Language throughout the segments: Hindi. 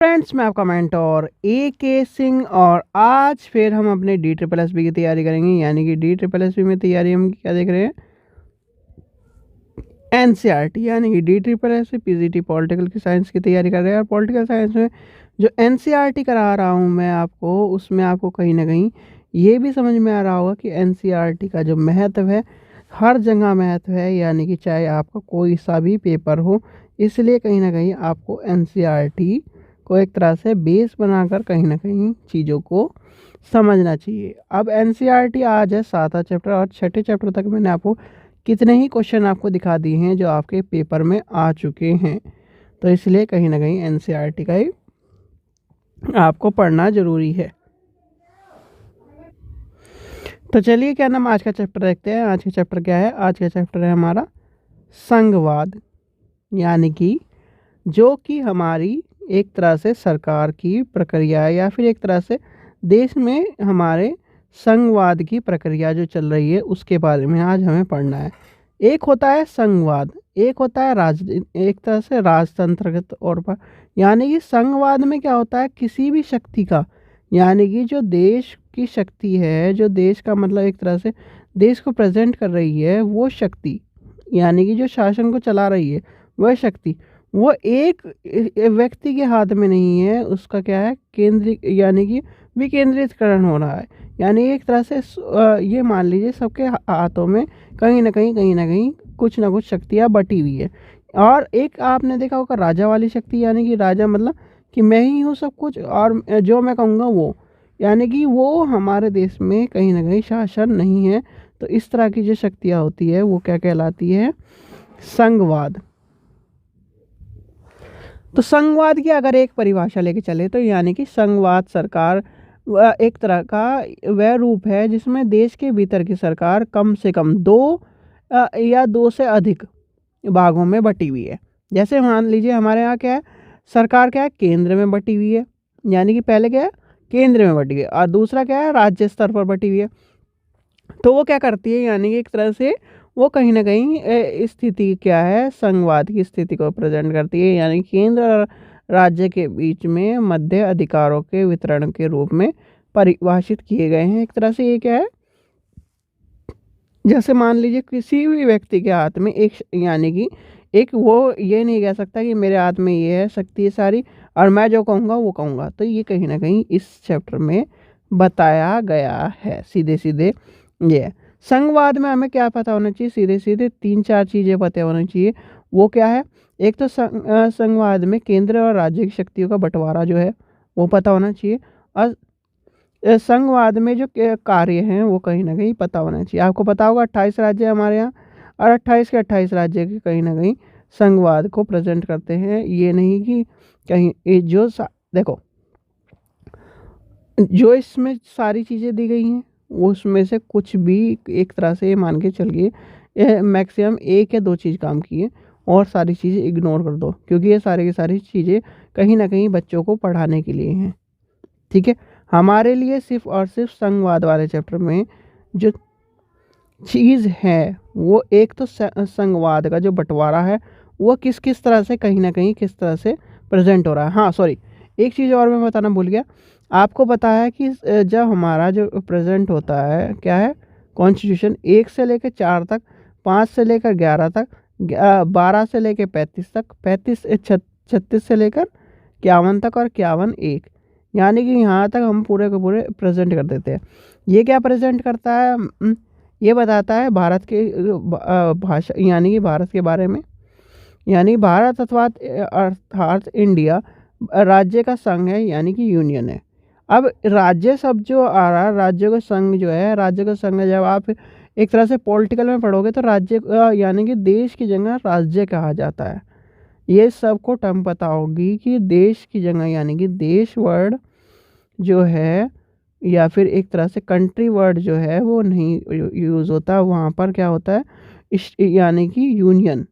फ्रेंड्स, मैं आपका मेंटोर ए के सिंह और आज फिर हम अपने डी ट्रिपल एस बी की तैयारी करेंगे। यानी कि डी ट्रिपल एस बी में तैयारी हम क्या देख रहे हैं, एनसीईआरटी यानी कि D triple S P G T political की साइंस की तैयारी कर रहे हैं। और पॉलिटिकल साइंस में जो एनसीईआरटी करा रहा हूँ मैं आपको, उसमें आपको कहीं ना कहीं ये भी समझ में आ रहा होगा कि एनसीईआरटी का जो महत्व है, हर जगह महत्व है। यानी कि चाहे आपका कोई सा भी पेपर हो, इसलिए कहीं ना कहीं आपको एनसीईआरटी को एक तरह से बेस बनाकर कहीं ना कहीं चीज़ों को समझना चाहिए। अब एनसीईआरटी आज है 7वां चैप्टर और 6ठे चैप्टर तक मैंने आपको कितने ही क्वेश्चन आपको दिखा दिए हैं जो आपके पेपर में आ चुके हैं। तो इसलिए कहीं ना कहीं एनसीईआरटी का ही आपको पढ़ना ज़रूरी है। तो चलिए, क्या नाम आज का चैप्टर देखते हैं। आज का चैप्टर क्या है? आज का चैप्टर है हमारा संघवाद। यानी कि जो कि हमारी एक तरह से सरकार की प्रक्रिया है, या फिर एक तरह से देश में हमारे संघवाद की प्रक्रिया जो चल रही है उसके बारे में आज हमें पढ़ना है। एक होता है संघवाद, एक होता है एक तरह से राजतंत्र के तौर पर। यानी कि संघवाद में क्या होता है, किसी भी शक्ति का, यानी कि जो देश की शक्ति है, जो देश का मतलब एक तरह से देश को प्रेजेंट कर रही है, वो शक्ति, यानी कि जो शासन को चला रही है वह शक्ति, वो एक व्यक्ति के हाथ में नहीं है। उसका क्या है, केंद्रित, यानी कि विकेंद्रीकरण हो रहा है। यानी एक तरह से ये मान लीजिए सबके हाथों में कहीं ना कहीं कुछ ना कुछ शक्तियाँ बटी हुई है। और एक आपने देखा होगा राजा वाली शक्ति, यानी कि राजा मतलब कि मैं ही हूँ सब कुछ और जो मैं कहूँगा वो, यानी कि वो हमारे देश में कहीं ना कहीं शासन नहीं है। तो इस तरह की जो शक्तियाँ होती है वो क्या कहलाती है, संघवाद। तो संघवाद की अगर एक परिभाषा लेके चले तो यानी कि संघवाद सरकार एक तरह का वह रूप है जिसमें देश के भीतर की सरकार कम से कम दो या दो से अधिक भागों में बटी हुई है। जैसे मान लीजिए हमारे यहाँ क्या है, सरकार क्या है, केंद्र में बटी हुई है। यानी कि पहले क्या है, केंद्र में बटी हुई है, और दूसरा क्या है, राज्य स्तर पर बटी हुई है। तो वो क्या करती है, यानी कि एक तरह से वो कहीं ना कहीं स्थिति क्या है, संघवाद की स्थिति को प्रेजेंट करती है। यानी केंद्र और राज्य के बीच में मध्य अधिकारों के वितरण के रूप में परिभाषित किए गए हैं। एक तरह से ये क्या है, जैसे मान लीजिए किसी भी व्यक्ति के हाथ में एक, यानी कि एक, वो ये नहीं कह सकता कि मेरे हाथ में ये है शक्ति है सारी और मैं जो कहूँगा वो कहूँगा। तो ये कहीं ना कहीं इस चैप्टर में बताया गया है। सीधे सीधे ये संघवाद में हमें क्या पता होना चाहिए, सीधे सीधे 3-4 चीज़ें पता होनी चाहिए। वो क्या है, एक तो संघवाद में केंद्र और राज्य की शक्तियों का बंटवारा जो है वो पता होना चाहिए। और संघवाद में जो कार्य हैं वो कहीं ना कहीं पता होना चाहिए। आपको पता होगा 28 राज्य है हमारे यहाँ, और 28 के 28 राज्य के कहीं ना कहीं संघवाद को प्रेजेंट करते हैं। ये नहीं कि कहीं देखो, जो इसमें सारी चीज़ें दी गई हैं उसमें से कुछ भी एक तरह से मान के चलिए मैक्सिमम 1 या 2 चीज़ काम की है और सारी चीज़ें इग्नोर कर दो, क्योंकि ये सारी की सारी चीज़ें कहीं ना कहीं बच्चों को पढ़ाने के लिए हैं। ठीक है, हमारे लिए सिर्फ और सिर्फ संघवाद वाले चैप्टर में जो चीज़ है वो एक तो संघवाद का जो बंटवारा है वो किस किस तरह से कहीं ना कहीं किस तरह से प्रेजेंट हो रहा है। हाँ सॉरी, एक चीज़ और मैं बताना भूल गया। आपको पता है कि जब हमारा जो प्रेजेंट होता है क्या है, कॉन्स्टिट्यूशन 1 से लेकर 4 तक, 5 से लेकर 11 तक, 12 से लेकर 35 तक, 36 से लेकर 51 तक और 51 1, यानी कि यहाँ तक हम पूरे के पूरे प्रेजेंट कर देते हैं। ये क्या प्रेजेंट करता है, ये बताता है भारत के भाषा, यानी कि भारत के बारे में। यानी भारत अथवा अर्थात इंडिया राज्य का संघ है, यानी कि यूनियन है। अब राज्य शब्द जो आ रहा है, राज्य का संघ जो है, राज्य का संघ जब आप एक तरह से पॉलिटिकल में पढ़ोगे तो राज्य यानी कि देश की जगह राज्य कहा जाता है। ये सबको टर्म पता होगी कि देश की जगह, यानी कि देश वर्ड जो है या फिर एक तरह से कंट्री वर्ड जो है वो नहीं यूज़ होता। वहाँ पर क्या होता है, यानी कि यूनियन,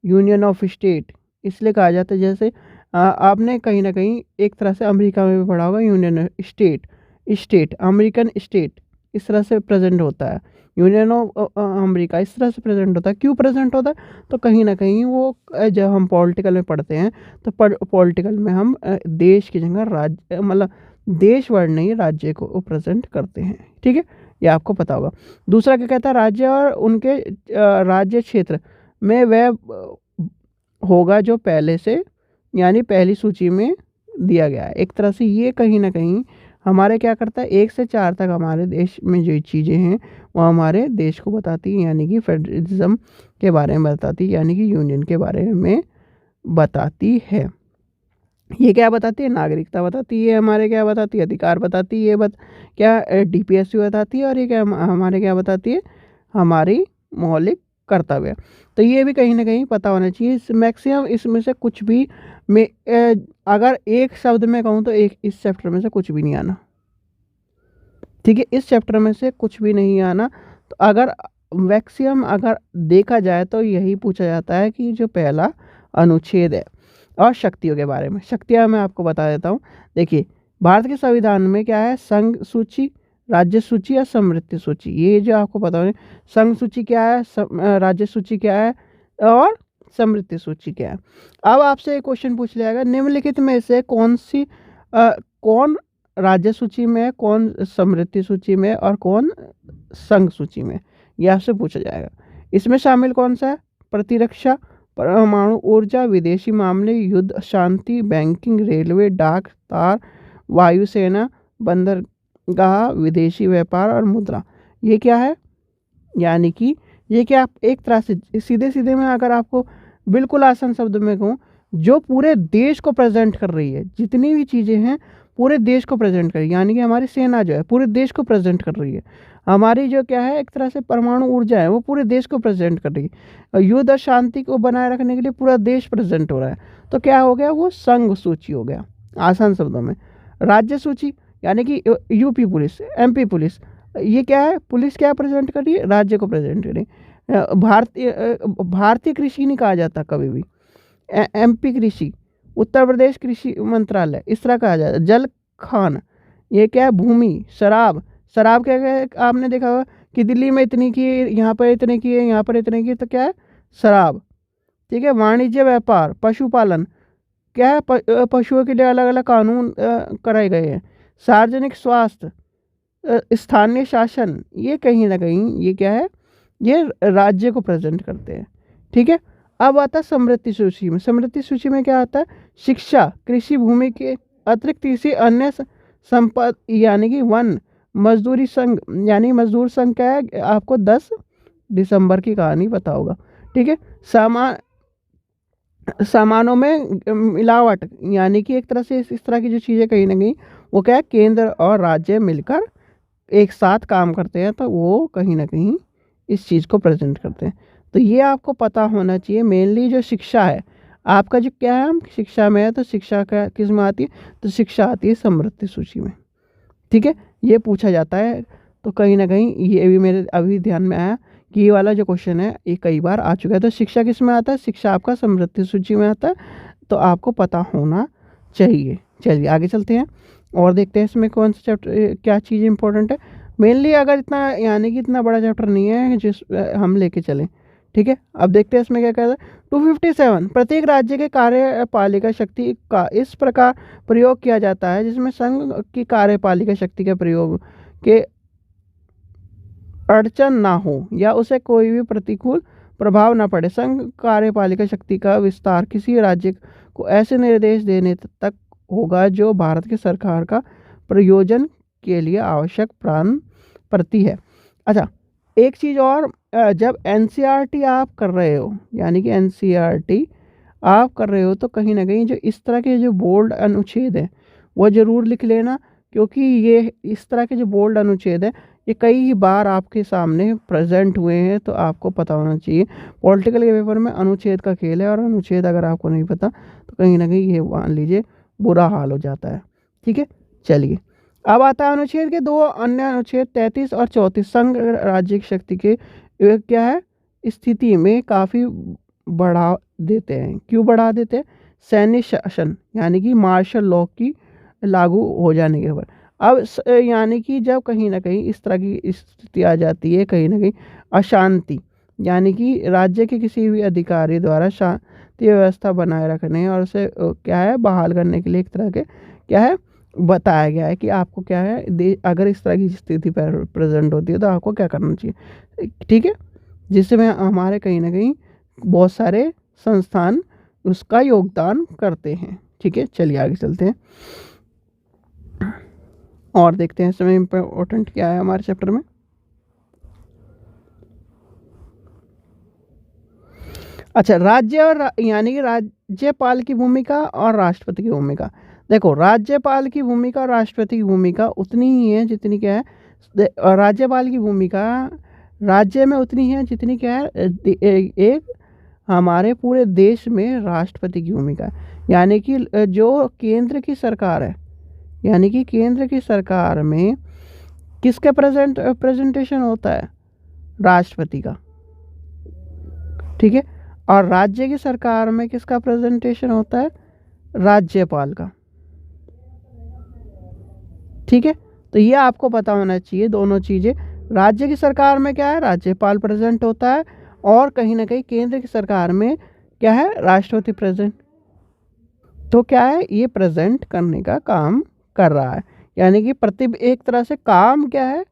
यूनियन ऑफ स्टेट इसलिए कहा जाता है। जैसे आपने कहीं ना कहीं एक तरह से अमेरिका में भी पढ़ा होगा, union state, state, American state, इस तरह से प्रेजेंट होता है, यूनियन ऑफ अमेरिका इस तरह से प्रेजेंट होता है। क्यों प्रेजेंट होता है? तो कहीं ना कहीं वो जब हम पॉलिटिकल में पढ़ते हैं तो पॉलिटिकल में हम देश की जगह राज्य मतलब देश वर्ड नहीं राज्य को प्रेजेंट करते हैं। ठीक है, ये आपको पता होगा। दूसरा क्या कहता है, राज्य और उनके राज्य क्षेत्र में वह होगा जो पहले से यानी पहली सूची में दिया गया है। एक तरह से ये कहीं ना कहीं हमारे क्या करता है, 1 से 4 तक हमारे देश में जो चीज़ें हैं वो हमारे देश को बताती है, यानी कि फेडरलिज्म के बारे में बताती है, यानी कि यूनियन के बारे में बताती है। ये क्या बताती है? नागरिकता बताती है, हमारे क्या बताती है? अधिकार बताती है, क्या डीपीएससी बताती है, और ये क्या हमारे क्या बताती है? हमारी मौलिक कर्तव्य। तो ये भी कहीं ना कहीं पता होना चाहिए। मैक्सिमम इसमें से कुछ भी में अगर एक शब्द में कहूँ तो एक इस चैप्टर में से कुछ भी नहीं आना। ठीक है, इस चैप्टर में से कुछ भी नहीं आना। तो अगर मैक्सिमम अगर देखा जाए तो यही पूछा जाता है कि जो पहला अनुच्छेद है और शक्तियों के बारे में। शक्तियाँ मैं आपको बता देता हूँ। देखिए, भारत के संविधान में क्या है? संघ सूची, राज्य सूची या समृद्धि सूची, ये जो आपको पता होना। संघ सूची क्या है, राज्य सूची क्या है, और समृद्धि सूची क्या है। अब आपसे एक क्वेश्चन पूछ लिया जाएगा, निम्नलिखित में से कौन राज्य सूची में, कौन समृद्धि सूची में, और कौन संघ सूची में, ये आपसे पूछा जाएगा। इसमें शामिल कौन सा है? प्रतिरक्षा, परमाणु ऊर्जा, विदेशी मामले, युद्ध शांति, बैंकिंग, रेलवे, डाक तार, वायुसेना, बंदरगाह, विदेशी व्यापार और मुद्रा। ये क्या है? यानी कि ये क्या, एक तरह से सीधे सीधे में अगर आपको बिल्कुल आसान शब्द में कहूँ, जो पूरे देश को प्रेजेंट कर रही है, जितनी भी चीज़ें हैं पूरे देश को प्रेजेंट कर रही है। यानी कि हमारी सेना जो है पूरे देश को प्रेजेंट कर रही है। हमारी जो क्या है, एक तरह से परमाणु ऊर्जा है, वो पूरे देश को प्रेजेंट कर रही है। युद्ध और शांति को बनाए रखने के लिए पूरा देश प्रेजेंट हो रहा है। तो क्या हो गया? वो संघ सूची हो गया आसान शब्दों में। राज्य सूची यानी कि यूपी पुलिस, एमपी पुलिस, ये क्या है? पुलिस क्या प्रेजेंट कर रही है? राज्य को प्रेजेंट कर रही है। भारतीय कृषि नहीं कहा जाता कभी भी, एमपी कृषि, उत्तर प्रदेश कृषि मंत्रालय, इस तरह कहा जाता है। जल खान, ये क्या है? भूमि। शराब, शराब क्या है? आपने देखा होगा कि दिल्ली में इतनी की, यहाँ पर इतने की है, यहाँ पर इतने की, तो क्या है? शराब। ठीक है, वाणिज्य व्यापार, पशुपालन, क्या है? पशुओं के लिए अलग अलग कानून कराए गए हैं। सार्वजनिक स्वास्थ्य, स्थानीय शासन, ये कहीं ना कहीं ये क्या है? ये राज्य को प्रेजेंट करते हैं। ठीक है, अब आता है समृद्धि सूची में। समृद्धि सूची में क्या आता है? शिक्षा, कृषि भूमि के अतिरिक्त किसी अन्य संपद, यानी कि वन, मजदूरी संघ, यानी मजदूर संघ क्या है? आपको 10 दिसंबर की कहानी पता होगा। ठीक है, सामानों में मिलावट, यानी कि एक तरह से इस तरह की जो चीज़ें कहीं ना कहीं वो क्या है? केंद्र और राज्य मिलकर एक साथ काम करते हैं, तो वो कहीं ना कहीं इस चीज़ को प्रेजेंट करते हैं। तो ये आपको पता होना चाहिए। मेनली जो शिक्षा है आपका, जो क्या है, हम शिक्षा में है, तो शिक्षा का किस में आती है? तो शिक्षा आती है समृद्धि सूची में। ठीक है, ये पूछा जाता है। तो कहीं ना कहीं ये भी मेरे अभी ध्यान में आया कि ये वाला जो क्वेश्चन है ये कई बार आ चुका है। तो शिक्षा किस में आता है? शिक्षा आपका समृद्धि सूची में आता है, तो आपको पता होना चाहिए। चलिए आगे चलते हैं और देखते हैं इसमें कौन सा चैप्टर, क्या चीज़ इंपॉर्टेंट है। मेनली अगर इतना, यानी कि इतना बड़ा चैप्टर नहीं है जिस हम लेके चलें। ठीक है, अब देखते हैं इसमें क्या कहता है। 257, प्रत्येक राज्य के कार्यपालिका शक्ति का इस प्रकार प्रयोग किया जाता है जिसमें संघ की कार्यपालिका शक्ति के प्रयोग के अड़चन ना हो या उसे कोई भी प्रतिकूल प्रभाव ना पड़े। संघ कार्यपालिका शक्ति का विस्तार किसी राज्य को ऐसे निर्देश देने तक होगा जो भारत की सरकार का प्रयोजन के लिए आवश्यक प्राण प्रति है। अच्छा, एक चीज़ और, जब एनसीईआरटी आप कर रहे हो, यानी कि एनसीईआरटी आप कर रहे हो, तो कहीं ना कहीं जो इस तरह के जो बोल्ड अनुच्छेद हैं वो ज़रूर लिख लेना, क्योंकि ये इस तरह के जो बोल्ड अनुच्छेद हैं ये कई बार आपके सामने प्रेजेंट हुए हैं, तो आपको पता होना चाहिए। पॉलिटिकल के पेपर में अनुच्छेद का खेल है, और अनुच्छेद अगर आपको नहीं पता तो कहीं ना कहीं ये मान लीजिए बुरा हाल हो जाता है। ठीक है, चलिए अब आता है अनुच्छेद के दो अन्य अनुच्छेद 33 और 34। संघ राज्य की शक्ति के क्या है? स्थिति में काफ़ी बढ़ा देते हैं। क्यों बढ़ा देते हैं? सैन्य शासन, यानी कि मार्शल लॉ की लागू हो जाने के बाद। अब यानी कि जब कहीं ना कहीं इस तरह की स्थिति आ जाती है, कहीं ना कहीं अशांति, यानी कि राज्य के किसी भी अधिकारी द्वारा शांति व्यवस्था बनाए रखने और उसे क्या है बहाल करने के लिए एक तरह के क्या है बताया गया है कि आपको क्या है अगर इस तरह की स्थिति प्रेजेंट होती है तो आपको क्या करना चाहिए, ठीक है। जिससे में हमारे कहीं ना कहीं बहुत सारे संस्थान उसका योगदान करते हैं, ठीक है। चलिए आगे चलते हैं और देखते हैं इसमें इम्पोर्टेंट क्या है हमारे चैप्टर में। अच्छा, राज्य और यानी कि राज्यपाल की भूमिका और राष्ट्रपति की भूमिका। देखो, राज्यपाल की भूमिका और राष्ट्रपति की भूमिका उतनी ही है जितनी क्या है राज्यपाल की भूमिका राज्य में उतनी है जितनी क्या है एक हमारे पूरे देश में राष्ट्रपति की भूमिका है। यानी कि जो केंद्र की सरकार है, यानी कि केंद्र की सरकार में किसका प्रेजेंटेशन होता है, राष्ट्रपति का, ठीक है। और राज्य की सरकार में किसका प्रेजेंटेशन होता है, राज्यपाल का, ठीक है। तो ये आपको पता होना चाहिए दोनों चीज़ें। राज्य की सरकार में क्या है, राज्यपाल प्रेजेंट होता है, और कहीं ना कहीं केंद्र की सरकार में क्या है, राष्ट्रपति प्रेजेंट। तो क्या है, ये प्रेजेंट करने का काम कर रहा है। यानी कि एक तरह से काम क्या है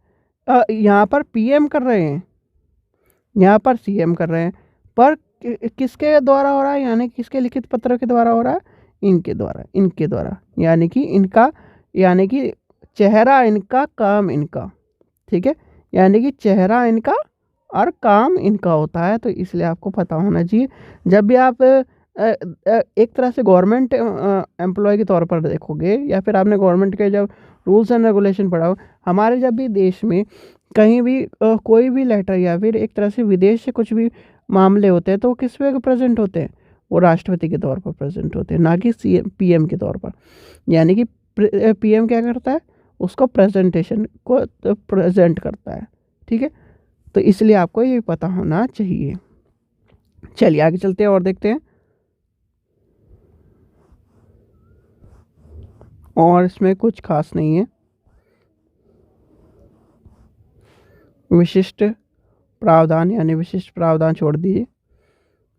यहाँ पर पीएम कर रहे हैं, यहाँ पर सीएम कर रहे हैं, पर किसके द्वारा हो रहा है, यानी किसके लिखित पत्र के द्वारा हो रहा है, इनके द्वारा, यानी कि इनका, यानी कि चेहरा इनका, काम इनका, ठीक है। यानी कि चेहरा इनका और काम इनका होता है। तो इसलिए आपको पता होना चाहिए जब भी आप एक तरह से गवर्नमेंट एम्प्लॉय के तौर पर देखोगे, या फिर आपने गवर्नमेंट के जब रूल्स एंड रेगुलेशन पढ़ा हो, हमारे जब भी देश में कहीं भी कोई भी लेटर या फिर एक तरह से विदेश से कुछ भी मामले होते हैं तो वो किस पे प्रेजेंट होते हैं, वो राष्ट्रपति के तौर पर प्रेजेंट होते हैं, ना कि पीएम के तौर पर। यानी कि पीएम क्या करता है, उसको प्रेजेंटेशन को प्रेजेंट करता है, ठीक है। तो इसलिए आपको ये पता होना चाहिए। चलिए आगे चलते हैं और देखते हैं। और इसमें कुछ खास नहीं है। विशिष्ट प्रावधान, यानी विशिष्ट प्रावधान छोड़ दीजिए।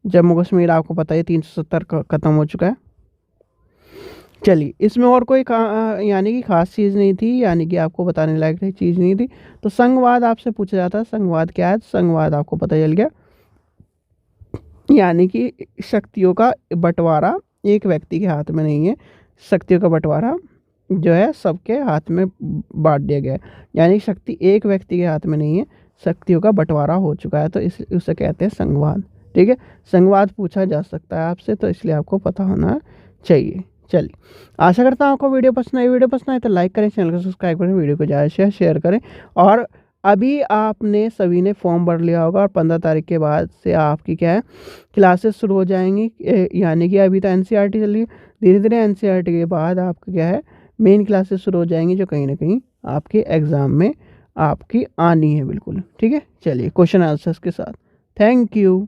जम्मू कश्मीर आपको पता है 370 ख़त्म हो चुका है। चलिए, इसमें और कोई यानी कि खास चीज़ नहीं थी, यानी कि आपको बताने लायक चीज़ नहीं थी। तो संघवाद आपसे पूछा जाता है, संघवाद क्या है, संघवाद आपको पता चल गया। यानी कि शक्तियों का बंटवारा एक व्यक्ति के हाथ में नहीं है, शक्तियों का बंटवारा जो है सबके हाथ में बांट दिया गया है। यानी शक्ति एक व्यक्ति के हाथ में नहीं है, शक्तियों का बंटवारा हो चुका है, तो उसे कहते हैं संघवाद, ठीक है। संघवाद पूछा जा सकता है आपसे, तो इसलिए आपको पता होना चाहिए। चलिए, आशा करता हूँ आपको वीडियो पसंद आए तो लाइक करें, चैनल को सब्सक्राइब करें, वीडियो को ज़्यादा से शेयर करें। और अभी आपने सभी ने फॉर्म भर लिया होगा और 15 तारीख के बाद से आपकी क्या है क्लासेस शुरू हो जाएंगी। यानी कि अभी तो एनसीईआरटी चल रही है, धीरे धीरे एनसीईआरटी के बाद आपका क्या है मेन क्लासेस शुरू हो जाएंगी, जो कहीं ना कहीं आपके एग्ज़ाम में आपकी आनी है, बिल्कुल, ठीक है। चलिए, क्वेश्चन आंसर्स के साथ। Thank you.